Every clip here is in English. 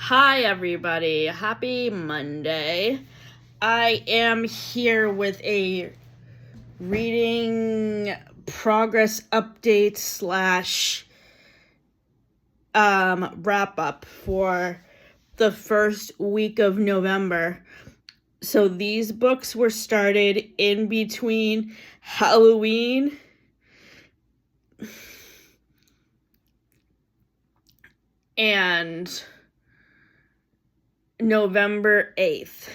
Hi, everybody. Happy Monday. I am here with a reading progress update slash wrap up for the first week of November. So these books were started in between Halloween and November 8th.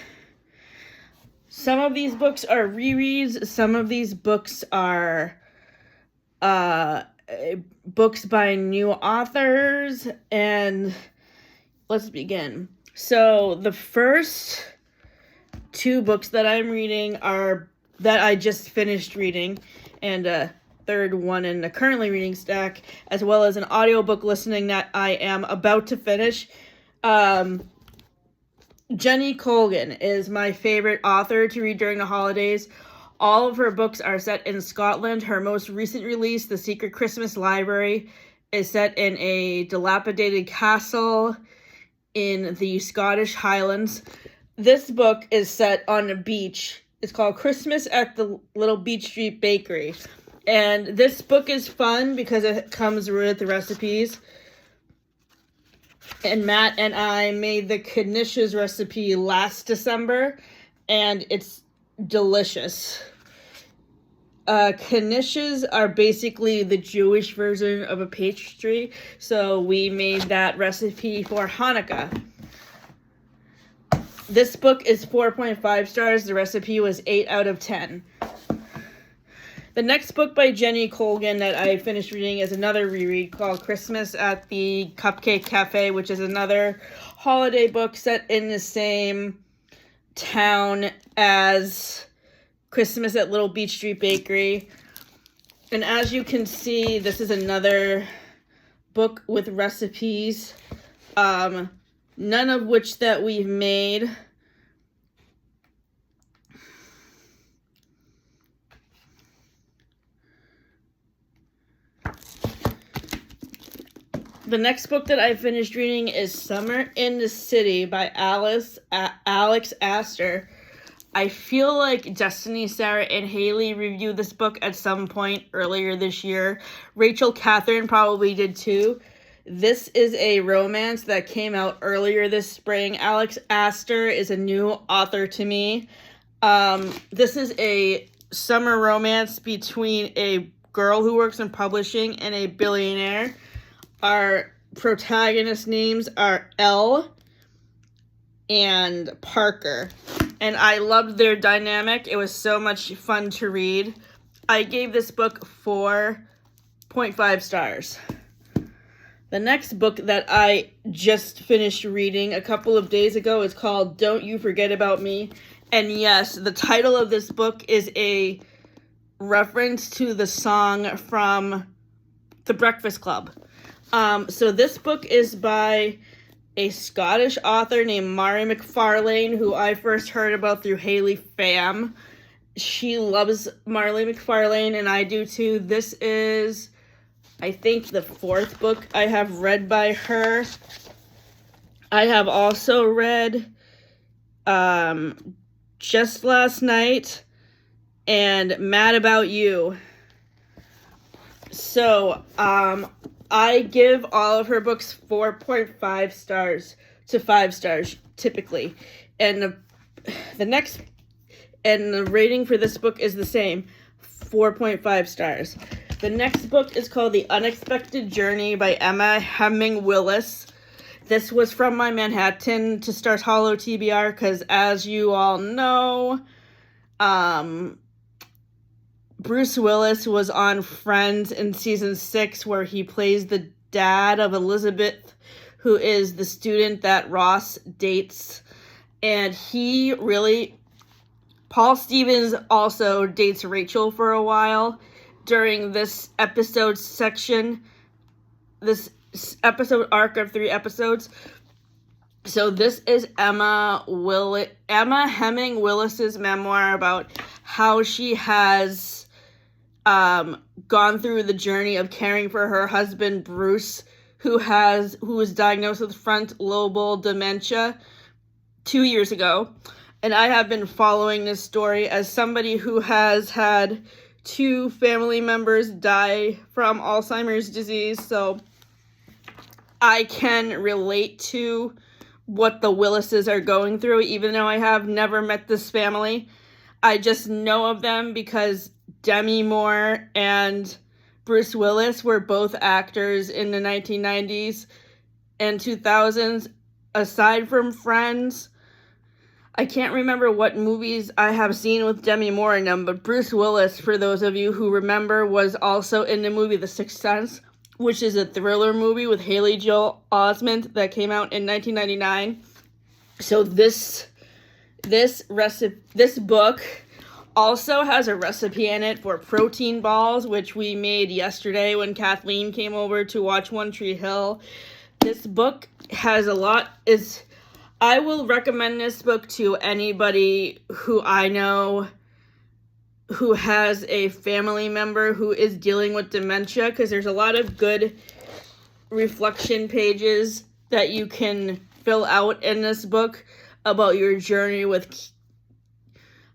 Some of these books are rereads. Some of these books are books by new authors. And let's begin. So the first two books that I'm reading are that I just finished reading, and a third one in the currently reading stack, as well as an audiobook listening that I am about to finish. Jenny Colgan is my favorite author to read during the holidays. All of her books are set in Scotland. Her most recent release, The Secret Christmas Library, is set in a dilapidated castle in the Scottish Highlands. This book is set on a beach. It's called Christmas at the Little Beach Street Bakery. And this book is fun because it comes with recipes. And Matt and I made the knishes recipe last December, and it's delicious. Knishes are basically the Jewish version of a pastry, so we made that recipe for Hanukkah. This book is 4.5 stars. The recipe was 8 out of 10. The next book by Jenny Colgan that I finished reading is another reread called Christmas at the Cupcake Cafe, which is another holiday book set in the same town as Christmas at Little Beach Street Bakery. And as you can see, this is another book with recipes, none of which that we've made. The next book that I finished reading is Summer in the City by Alex Astor. I feel like Destiny, Sarah, and Haley reviewed this book at some point earlier this year. Rachel Catherine probably did too. This is a romance that came out earlier this spring. Alex Astor is a new author to me. This is a summer romance between a girl who works in publishing and a billionaire. Our protagonist names are Elle and Parker. And I loved their dynamic. It was so much fun to read. I gave this book 4.5 stars. The next book that I just finished reading a couple of days ago is called Don't You Forget About Me. And yes, the title of this book is a reference to the song from The Breakfast Club. So this book is by a Scottish author named Mari McFarlane, who I first heard about through Haley Pham. She loves Mari McFarlane, and I do too. This is, I think, the fourth book I have read by her. I have also read Just Last Night and Mad About You. So, I give all of her books 4.5 stars to 5 stars, typically. And the rating for this book is the same, 4.5 stars. The next book is called The Unexpected Journey by Emma Hemming Willis. This was from my Manhattan to Stars Hollow TBR, because as you all know, Bruce Willis was on Friends in season 6, where he plays the dad of Elizabeth, who is the student that Ross dates. And Paul Stevens also dates Rachel for a while during this episode section, this episode arc of 3 episodes. So this is Emma Hemming Willis's memoir about how she has gone through the journey of caring for her husband, Bruce, who was diagnosed with frontal dementia 2 years ago. And I have been following this story as somebody who has had 2 family members die from Alzheimer's disease. So I can relate to what the Willises are going through, even though I have never met this family. I just know of them because Demi Moore and Bruce Willis were both actors in the 1990s and 2000s. Aside from Friends, I can't remember what movies I have seen with Demi Moore in them, but Bruce Willis, for those of you who remember, was also in the movie The Sixth Sense, which is a thriller movie with Haley Joel Osment that came out in 1999. So this book also has a recipe in it for protein balls, which we made yesterday when Kathleen came over to watch One Tree Hill. This book has I will recommend this book to anybody who I know who has a family member who is dealing with dementia, because there's a lot of good reflection pages that you can fill out in this book about your journey with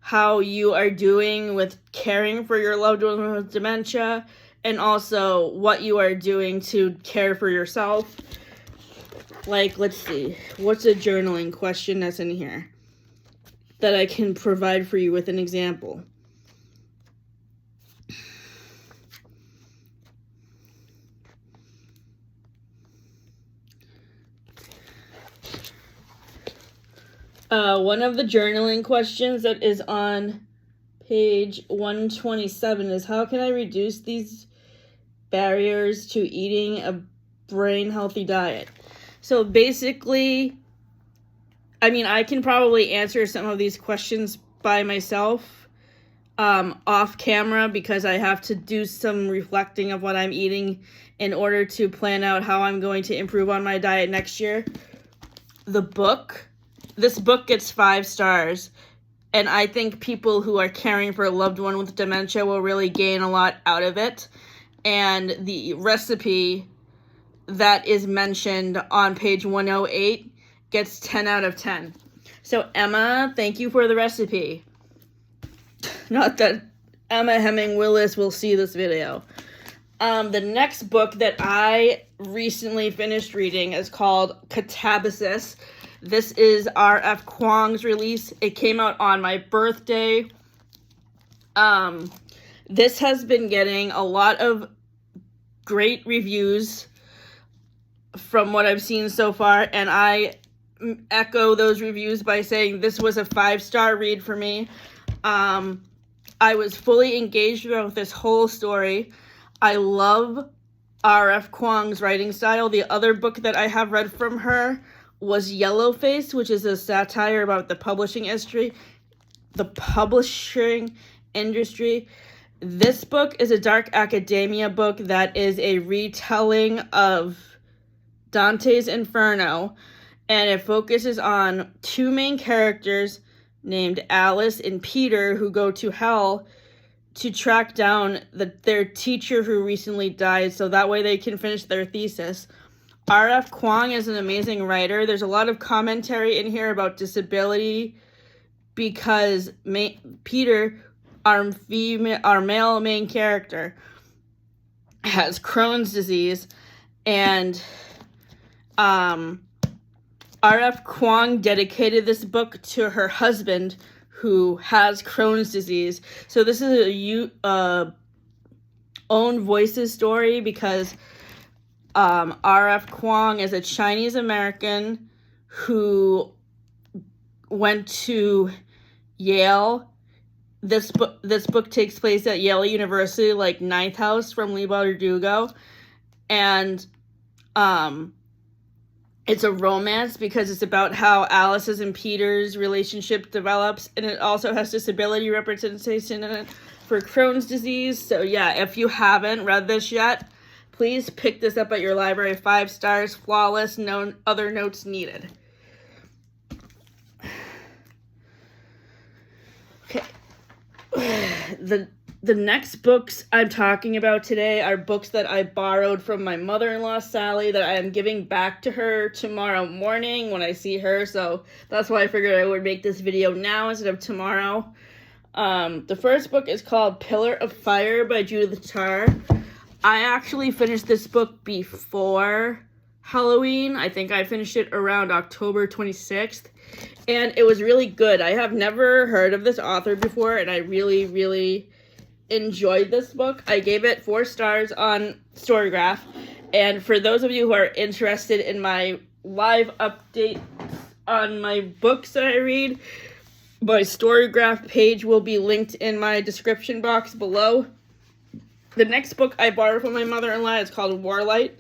how you are doing with caring for your loved one with dementia, and also what you are doing to care for yourself. Like, let's see, what's a journaling question that's in here that I can provide for you with an example? One of the journaling questions that is on page 127 is, how can I reduce these barriers to eating a brain-healthy diet? So basically, I mean, I can probably answer some of these questions by myself off camera, because I have to do some reflecting of what I'm eating in order to plan out how I'm going to improve on my diet next year. This book gets 5 stars, and I think people who are caring for a loved one with dementia will really gain a lot out of it. And the recipe that is mentioned on page 108 gets 10 out of 10. So Emma, thank you for the recipe. Not that Emma Hemming Willis will see this video. The next book that I recently finished reading is called Catabasis. This is R.F. Kuang's release. It came out on my birthday. This has been getting a lot of great reviews from what I've seen so far, and I echo those reviews by saying this was a 5-star read for me. I was fully engaged with this whole story. I love R.F. Kuang's writing style. The other book that I have read from her was Yellowface, which is a satire about the publishing industry. This book is a dark academia book that is a retelling of Dante's Inferno, and it focuses on 2 main characters named Alice and Peter, who go to hell to track down their teacher who recently died, so that way they can finish their thesis. R.F. Kuang is an amazing writer. There's a lot of commentary in here about disability, because Peter, our male main character, has Crohn's disease, and R.F. Kuang dedicated this book to her husband who has Crohn's disease. So this is a own voices story, because R.F. Kuang is a Chinese American who went to Yale. This book takes place at Yale University, like Ninth House from Leigh Bardugo, and it's a romance because it's about how Alice's and Peter's relationship develops, and it also has disability representation in it for Crohn's disease. So yeah, if you haven't read this yet, please pick this up at your library. 5 stars, flawless, no other notes needed. Okay. The next books I'm talking about today are books that I borrowed from my mother-in-law, Sally, that I am giving back to her tomorrow morning when I see her. So that's why I figured I would make this video now instead of tomorrow. The first book is called Pillar of Fire by Judith Tarr. I actually finished this book before Halloween. I think I finished it around October 26th. And it was really good. I have never heard of this author before, and I really, really enjoyed this book. I gave it 4 stars on Storygraph. And for those of you who are interested in my live update on my books that I read, my Storygraph page will be linked in my description box below. The next book I borrowed from my mother-in-law is called Warlight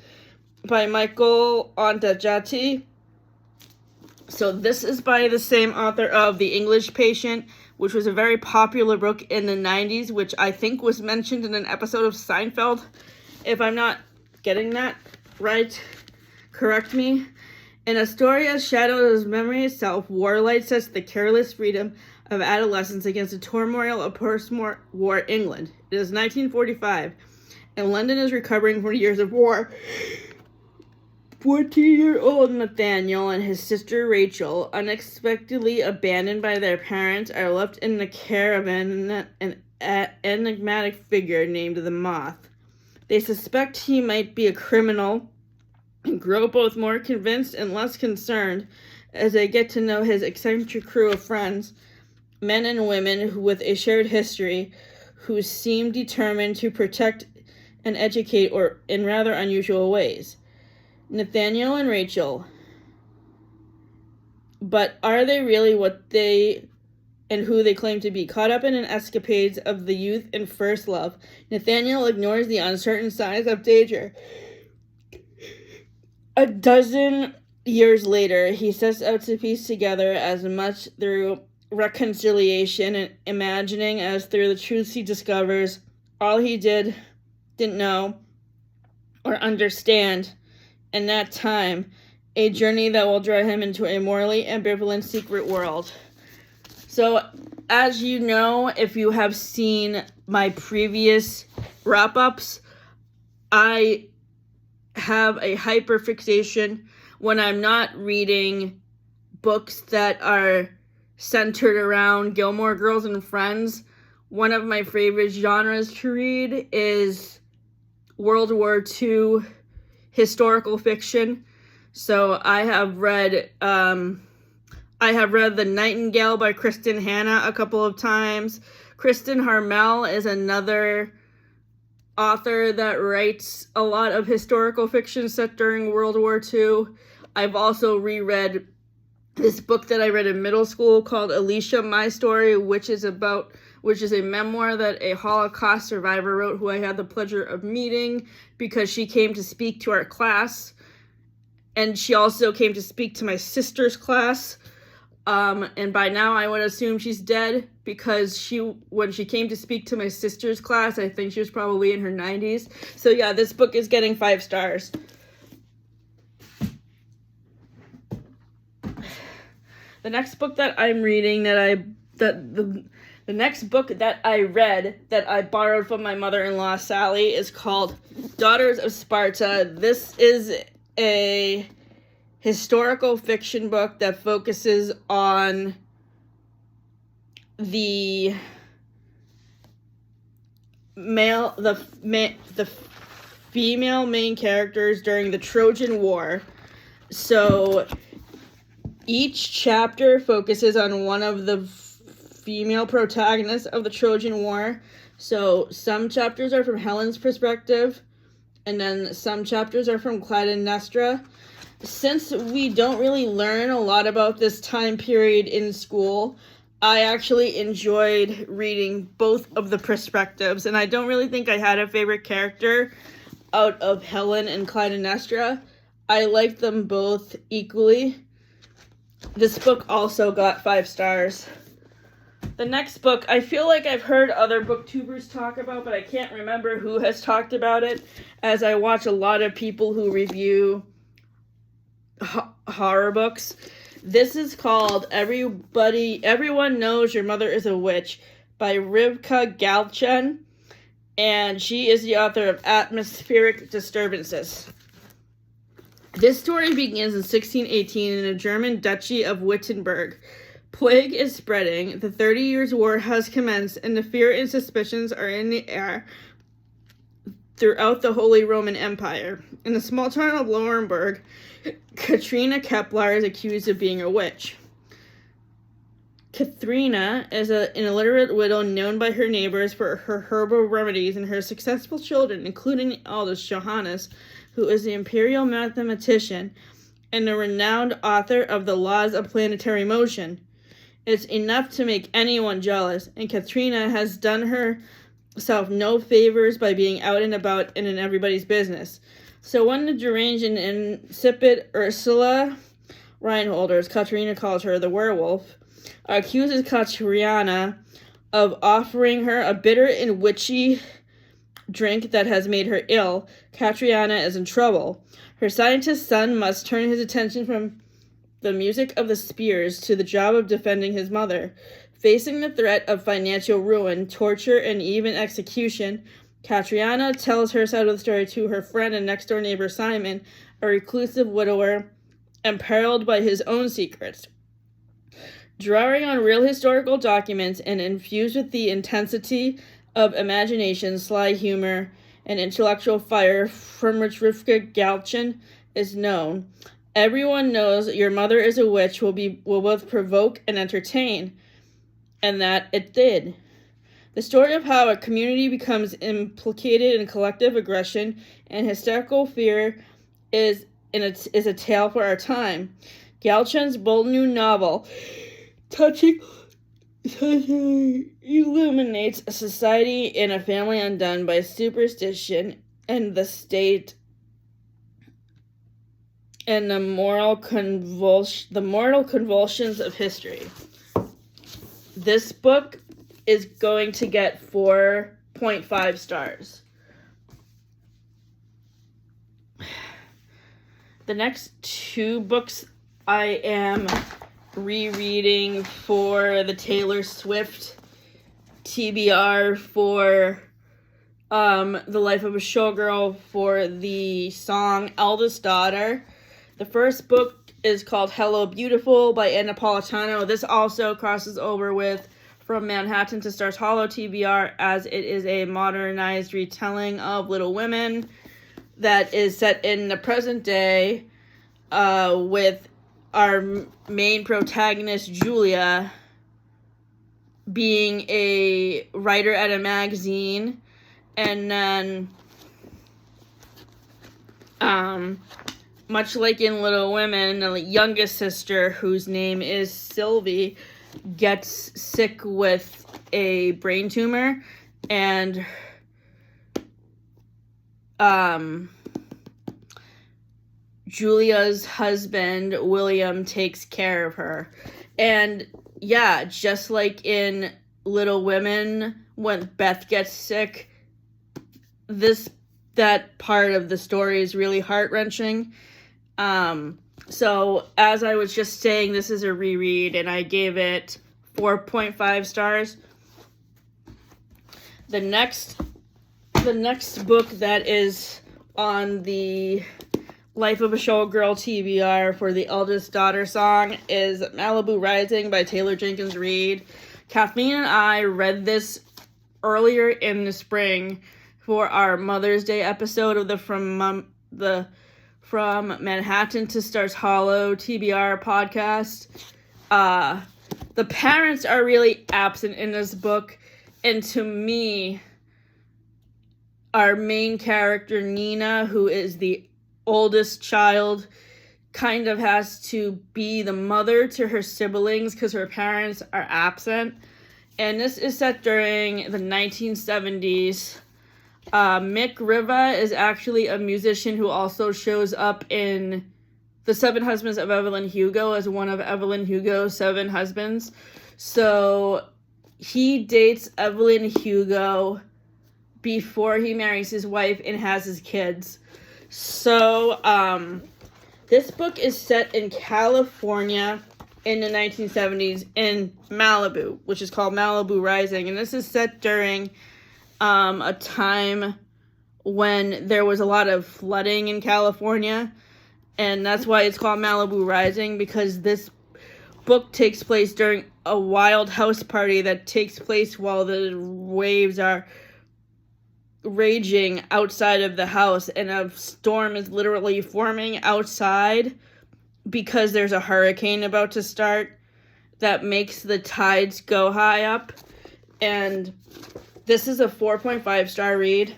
by Michael Ondaatje. So this is by the same author of The English Patient, which was a very popular book in the 90s, which I think was mentioned in an episode of Seinfeld. If I'm not getting that right, correct me. In a story as shadowed as memory itself, Warlight sets the careless freedom of adolescence against the turmoil of post-war England. It is 1945, and London is recovering from years of war. 14-year-old Nathaniel and his sister Rachel, unexpectedly abandoned by their parents, are left in the care of an enigmatic figure named the Moth. They suspect he might be a criminal and grow both more convinced and less concerned as they get to know his eccentric crew of friends, men and women with a shared history, who seem determined to protect and educate in rather unusual ways. Nathaniel and Rachel. But are they really what they and who they claim to be? Caught up in an escapades of the youth and first love, Nathaniel ignores the uncertain signs of danger. A dozen years later, he sets out to piece together as much through reconciliation and imagining as through the truths he discovers all he didn't know or understand in that time, a journey that will draw him into a morally ambivalent secret world. So, as you know, if you have seen my previous wrap-ups, I have a hyperfixation when I'm not reading books that are centered around Gilmore Girls and Friends. One of my favorite genres to read is World War II historical fiction. So I have read The Nightingale by Kristen Hanna a couple of times. Kristen Harmel is another author that writes a lot of historical fiction set during World War II. I've also reread this book that I read in middle school called Alicia, My Story, which is a memoir that a Holocaust survivor wrote, who I had the pleasure of meeting because she came to speak to our class. And she also came to speak to my sister's class. And by now I would assume she's dead, because when she came to speak to my sister's class, I think she was probably in her 90s. So yeah, this book is getting 5 stars. The next book that I'm reading the next book that I read that I borrowed from my mother-in-law, Sally, is called Daughters of Sparta. This is a historical fiction book that focuses on the female main characters during the Trojan War. So each chapter focuses on one of the female protagonists of the Trojan War. So some chapters are from Helen's perspective, and then some chapters are from Clytemnestra. Since we don't really learn a lot about this time period in school, I actually enjoyed reading both of the perspectives, and I don't really think I had a favorite character out of Helen and Clytemnestra. I liked them both equally. This book also got 5 stars. The next book, I feel like I've heard other booktubers talk about, but I can't remember who has talked about it, as I watch a lot of people who review horror books. This is called Everyone Knows Your Mother is a Witch by Rivka Galchen. and she is the author of Atmospheric Disturbances. This story begins in 1618 in the German Duchy of Wittenberg. Plague is spreading, the 30 Years' War has commenced, and the fear and suspicions are in the air throughout the Holy Roman Empire. In the small town of Lauenburg, Katrina Kepler is accused of being a witch. Katharina is an illiterate widow known by her neighbors for her herbal remedies, and her successful children, including the eldest, Johannes, who is the imperial mathematician and the renowned author of the Laws of Planetary Motion. It's enough to make anyone jealous, and Katrina has done herself no favors by being out and about and in everybody's business. So when the deranged and insipid Ursula Reinholder, as Katrina calls her, the werewolf, accuses Katriana of offering her a bitter and witchy drink that has made her ill, Katriana is in trouble. Her scientist son must turn his attention from the music of the spears to the job of defending his mother. Facing the threat of financial ruin, torture, and even execution, Katriana tells her side of the story to her friend and next-door neighbor Simon, a reclusive widower, imperiled by his own secrets. Drawing on real historical documents and infused with the intensity of imagination, sly humor, and intellectual fire from which Rivka Galchen is known, everyone knows Your Mother is a Witch will both provoke and entertain, and that it did. The story of how a community becomes implicated in collective aggression and hysterical fear is a tale for our time. Galchen's bold new novel touching illuminates a society and a family undone by superstition and the state and the mortal convulsions of history. This book is going to get 4.5 stars. The next two books I am rereading for the Taylor Swift TBR, for The Life of a Showgirl, for the song Eldest Daughter. The first book is called Hello Beautiful by Ann Napolitano. This also crosses over with From Manhattan to Stars Hollow TBR, as it is a modernized retelling of Little Women that is set in the present day, with our main protagonist, Julia, being a writer at a magazine, and then, much like in Little Women, the youngest sister, whose name is Sylvie, gets sick with a brain tumor, and, Julia's husband, William, takes care of her. And yeah, just like in Little Women, when Beth gets sick, that part of the story is really heart-wrenching. So as I was just saying, this is a reread, and I gave it 4.5 stars. The next book that is on the Life of a Showgirl TBR for the Eldest Daughter song is Malibu Rising by Taylor Jenkins Reid. Kathleen and I read this earlier in the spring for our Mother's Day episode of the From Manhattan to Stars Hollow TBR podcast. The parents are really absent in this book, and to me, our main character, Nina, who is the oldest child, kind of has to be the mother to her siblings because her parents are absent. And this is set during the 1970s. Mick Riva is actually a musician who also shows up in The Seven Husbands of Evelyn Hugo as one of Evelyn Hugo's 7 husbands. So he dates Evelyn Hugo before he marries his wife and has his kids. So, this book is set in California in the 1970s in Malibu, which is called Malibu Rising. And this is set during a time when there was a lot of flooding in California, and that's why it's called Malibu Rising, because this book takes place during a wild house party that takes place while the waves are raging outside of the house, and a storm is literally forming outside because there's a hurricane about to start that makes the tides go high up. And this is a 4.5-star read.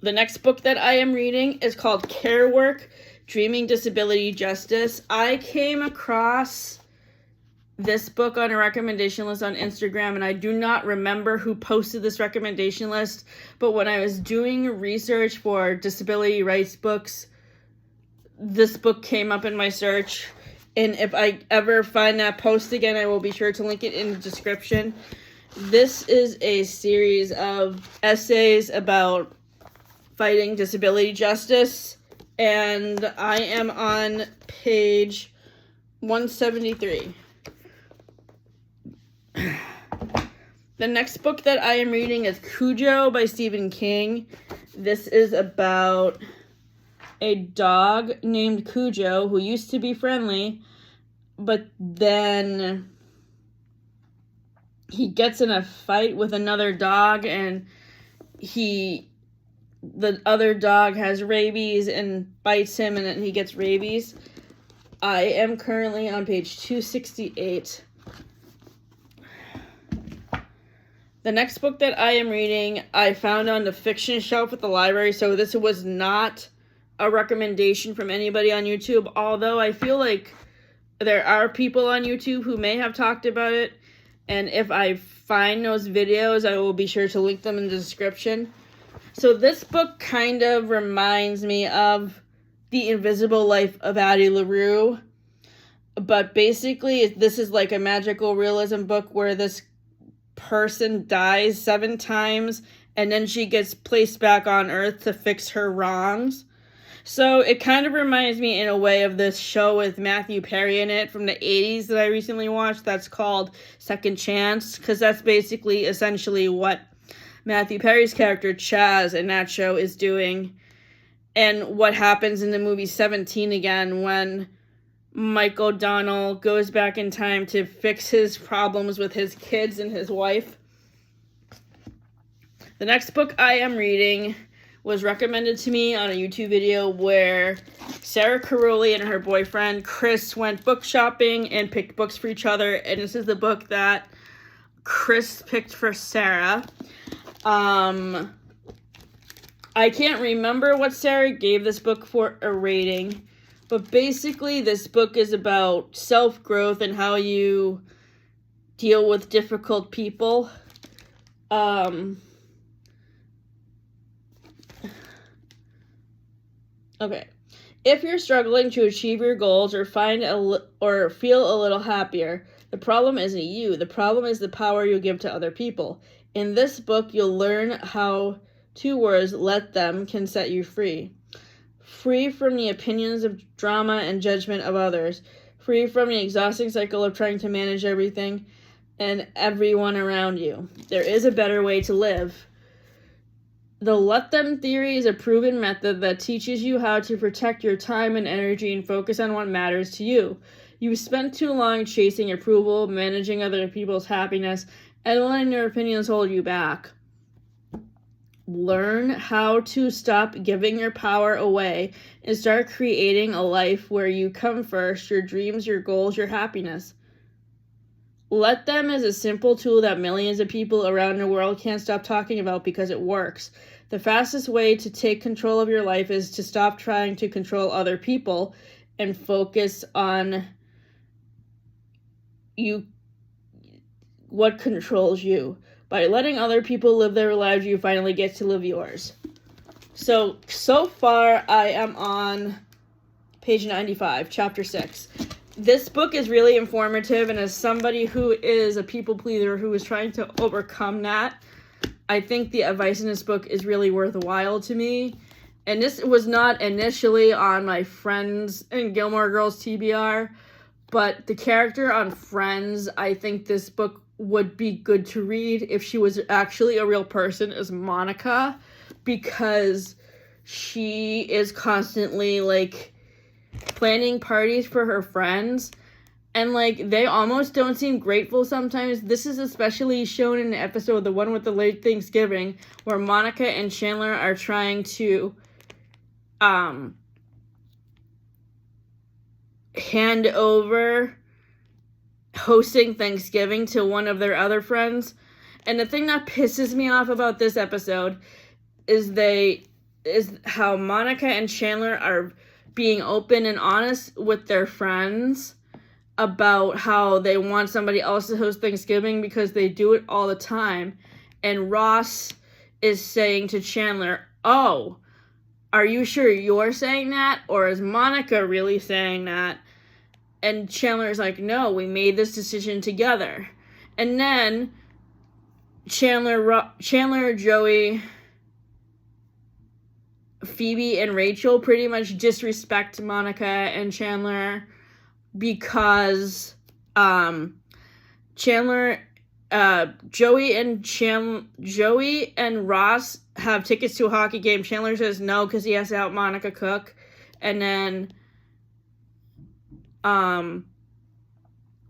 The next book that I am reading is called Care Work, Dreaming Disability Justice. I came across this book on a recommendation list on Instagram, and I do not remember who posted this recommendation list, but when I was doing research for disability rights books, this book came up in my search, and if I ever find that post again, I will be sure to link it in the description. This is a series of essays about fighting disability justice, and I am on page 173. The next book that I am reading is Cujo by Stephen King. This is about a dog named Cujo who used to be friendly, but then he gets in a fight with another dog, and the other dog has rabies and bites him, and then he gets rabies. I am currently on page 268. The next book that I am reading, I found on the fiction shelf at the library, so this was not a recommendation from anybody on YouTube, although I feel like there are people on YouTube who may have talked about it, and if I find those videos, I will be sure to link them in the description. So this book kind of reminds me of The Invisible Life of Addie LaRue, but basically this is like a magical realism book where this person dies 7 times and then she gets placed back on Earth to fix her wrongs. So it kind of reminds me in a way of this show with Matthew Perry in it from the 80s that I recently watched that's called Second Chance, because that's basically essentially what Matthew Perry's character Chaz in that show is doing, and what happens in the movie 17 again when Mike O'Donnell goes back in time to fix his problems with his kids and his wife. The next book I am reading was recommended to me on a YouTube video where Sarah Caroli and her boyfriend Chris went book shopping and picked books for each other, and this is the book that Chris picked for Sarah. I can't remember what Sarah gave this book for a rating, but basically this book is about self-growth and how you deal with difficult people. Okay. If you're struggling to achieve your goals or or feel a little happier, the problem isn't you. The problem is the power you give to other people. In this book, you'll learn how 2 words, let them, can set you free. Free from the opinions of drama and judgment of others. Free from the exhausting cycle of trying to manage everything and everyone around you. There is a better way to live. The let them theory is a proven method that teaches you how to protect your time and energy and focus on what matters to you. You've spent too long chasing approval, managing other people's happiness, and letting their opinions hold you back. Learn how to stop giving your power away and start creating a life where you come first, your dreams, your goals, your happiness. Let them is a simple tool that millions of people around the world can't stop talking about because it works. The fastest way to take control of your life is to stop trying to control other people and focus on what controls you. By letting other people live their lives, you finally get to live yours. So far I am on page 95, chapter 6. This book is really informative, and as somebody who is a people pleaser who is trying to overcome that, I think the advice in this book is really worthwhile to me. And this was not initially on my Friends and Gilmore Girls TBR, but the character on Friends, I think this book would be good to read if she was actually a real person is Monica, because she is constantly, like, planning parties for her friends, and, like, they almost don't seem grateful sometimes. This is especially shown in the episode, the one with the late Thanksgiving, where Monica and Chandler are trying to, hand over hosting Thanksgiving to one of their other friends. And the thing that pisses me off about this episode is how Monica and Chandler are being open and honest with their friends about how they want somebody else to host Thanksgiving because they do it all the time. And Ross is saying to Chandler, "Oh, are you sure you're saying that? Or is Monica really saying that?" And Chandler's like, "No, we made this decision together." And then Chandler, Joey, Phoebe, and Rachel pretty much disrespect Monica and Chandler because Joey and Ross have tickets to a hockey game. Chandler says no because he has to help Monica cook. And then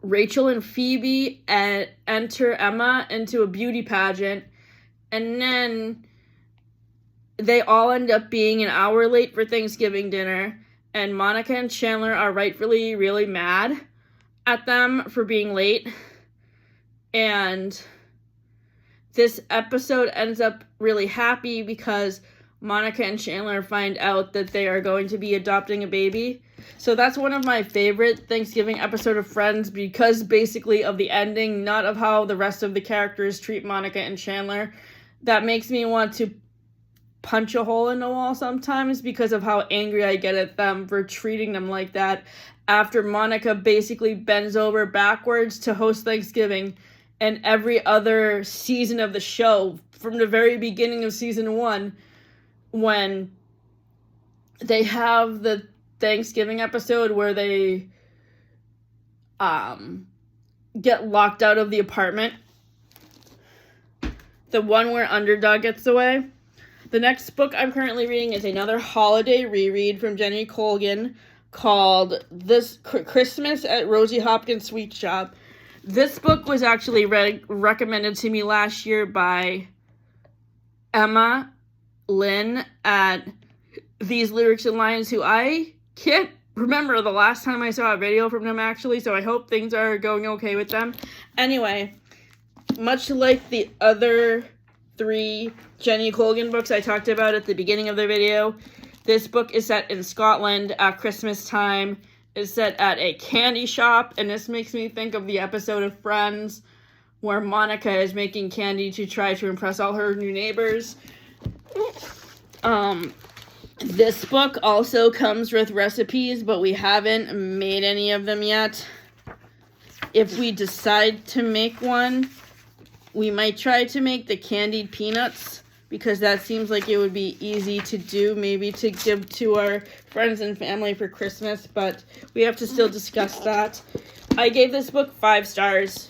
Rachel and Phoebe enter Emma into a beauty pageant, and then they all end up being an hour late for Thanksgiving dinner, and Monica and Chandler are rightfully really mad at them for being late. And this episode ends up really happy because Monica and Chandler find out that they are going to be adopting a baby. So that's one of my favorite Thanksgiving episode of Friends, because basically of the ending, not of how the rest of the characters treat Monica and Chandler. That makes me want to punch a hole in the wall sometimes because of how angry I get at them for treating them like that after Monica basically bends over backwards to host Thanksgiving. And every other season of the show, from the very beginning of season 1, when they have the Thanksgiving episode where they get locked out of the apartment, the one where Underdog gets away. The next book I'm currently reading is another holiday reread from Jenny Colgan called This Christmas at Rosie Hopkins Sweet Shop. This book was actually recommended to me last year by Emma Lynn at These Lyrics and Lines, who I can't remember the last time I saw a video from them, actually, so I hope things are going okay with them. Anyway, much like the other 3 Jenny Colgan books I talked about at the beginning of the video, this book is set in Scotland at Christmas time. It's set at a candy shop, and this makes me think of the episode of Friends where Monica is making candy to try to impress all her new neighbors. This book also comes with recipes, but we haven't made any of them yet. If we decide to make one, we might try to make the candied peanuts, because that seems like it would be easy to do, maybe to give to our friends and family for Christmas, but we have to still discuss that. I gave this book 5 stars.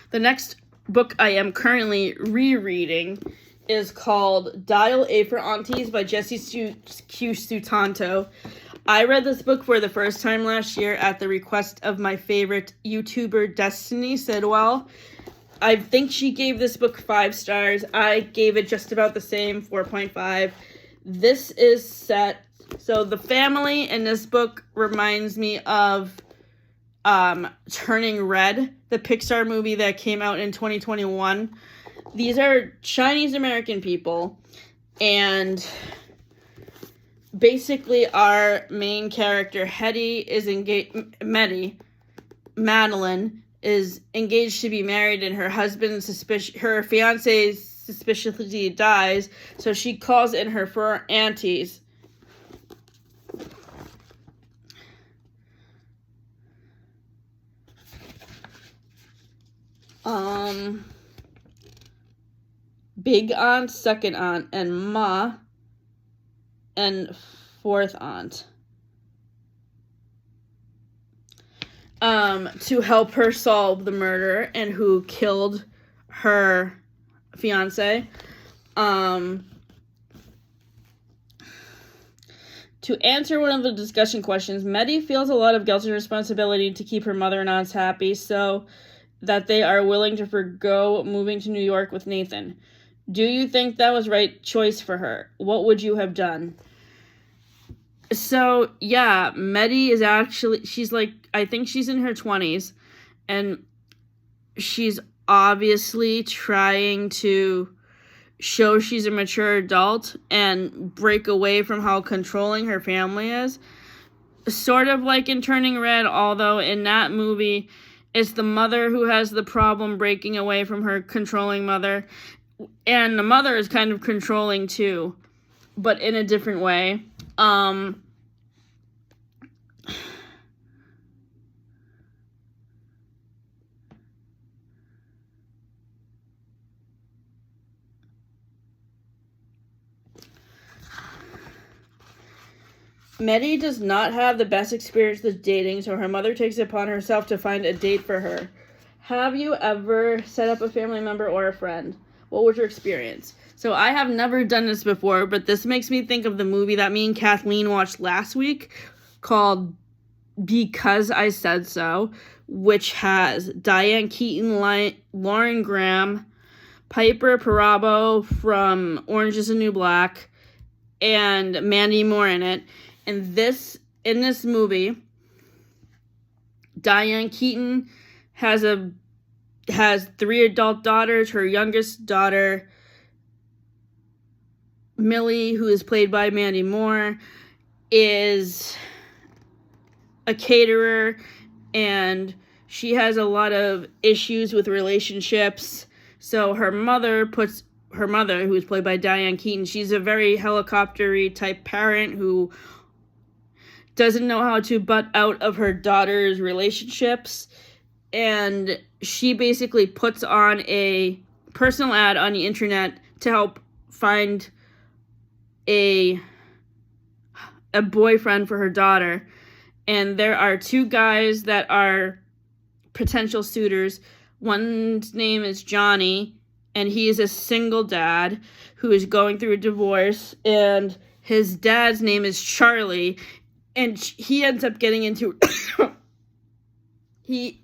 The next book I am currently rereading is called Dial A for Aunties by Jessie Q. Sutanto. I read this book for the first time last year at the request of my favorite YouTuber, Destiny Sidwell. I think she gave this book 5 stars. I gave it just about the same, 4.5. This is set... So the family in this book reminds me of Turning Red, the Pixar movie that came out in 2021. These are Chinese American people, and basically our main character, Madeline, is engaged to be married, and her her fiance suspiciously dies, so she calls in her 4 aunties. Big aunt, second aunt, and ma, and 4th aunt. to help her solve the murder and who killed her fiance. To answer one of the discussion questions, Meddy feels a lot of guilt and responsibility to keep her mother and aunts happy, so that they are willing to forgo moving to New York with Nathan. Do you think that was right choice for her? What would you have done? So, yeah, Meddy is actually, she's like, I think she's in her 20s, and she's obviously trying to show she's a mature adult and break away from how controlling her family is. Sort of like in Turning Red, although in that movie, it's the mother who has the problem breaking away from her controlling mother. And the mother is kind of controlling too, but in a different way. Meddy does not have the best experience with dating, so her mother takes it upon herself to find a date for her. Have you ever set up a family member or a friend? What was your experience? So I have never done this before, but this makes me think of the movie that me and Kathleen watched last week called Because I Said So, which has Diane Keaton, Lauren Graham, Piper Perabo from Orange is the New Black, and Mandy Moore in it. And in this movie, Diane Keaton has 3 adult daughters. Her youngest daughter, Millie, who is played by Mandy Moore, is a caterer, and she has a lot of issues with relationships. So her mother, who is played by Diane Keaton, she's a very helicopter-y type parent who doesn't know how to butt out of her daughter's relationships, and she basically puts on a personal ad on the internet to help find a boyfriend for her daughter. And there are 2 guys that are potential suitors. One's name is Johnny, and he is a single dad who is going through a divorce, and his dad's name is Charlie. And he ends up getting into he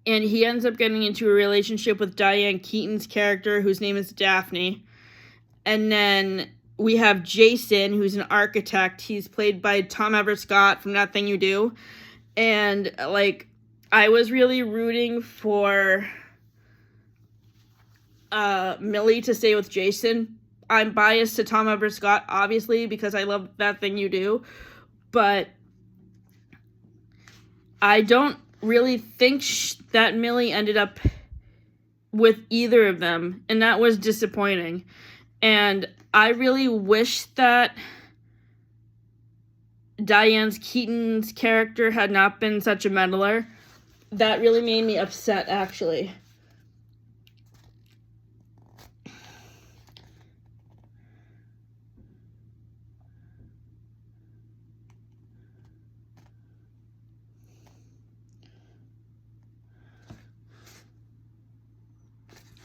ends up getting into a relationship with Diane Keaton's character, whose name is Daphne. And then we have Jason, who's an architect. He's played by Tom Everett Scott from That Thing You Do. And like, I was really rooting for Millie to stay with Jason. I'm biased to Tom Everett Scott, obviously, because I love That Thing You Do, but I don't really think that Millie ended up with either of them, and that was disappointing. And I really wish that Diane Keaton's character had not been such a meddler. That really made me upset, actually.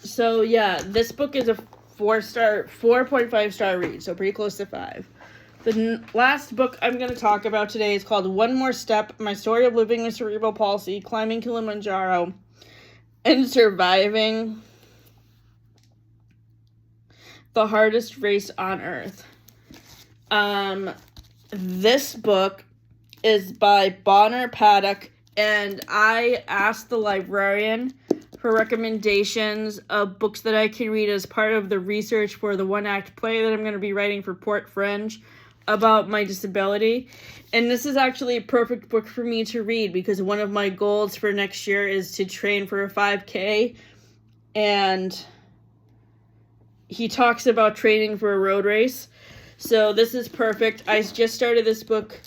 So yeah, this book is a 4.5 star read, so pretty close to 5. The last book I'm going to talk about today is called One More Step, My Story of Living with Cerebral Palsy, Climbing Kilimanjaro, and Surviving the Hardest Race on Earth. This book is by Bonner Paddock, and I asked the librarian for recommendations of books that I can read as part of the research for the one-act play that I'm going to be writing for Port Fringe about my disability. And this is actually a perfect book for me to read because one of my goals for next year is to train for a 5K. And he talks about training for a road race. So this is perfect. I just started this book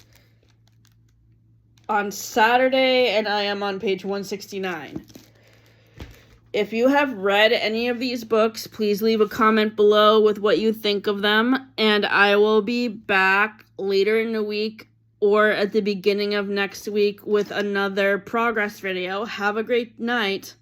on Saturday, and I am on page 169. If you have read any of these books, please leave a comment below with what you think of them, and I will be back later in the week or at the beginning of next week with another progress video. Have a great night.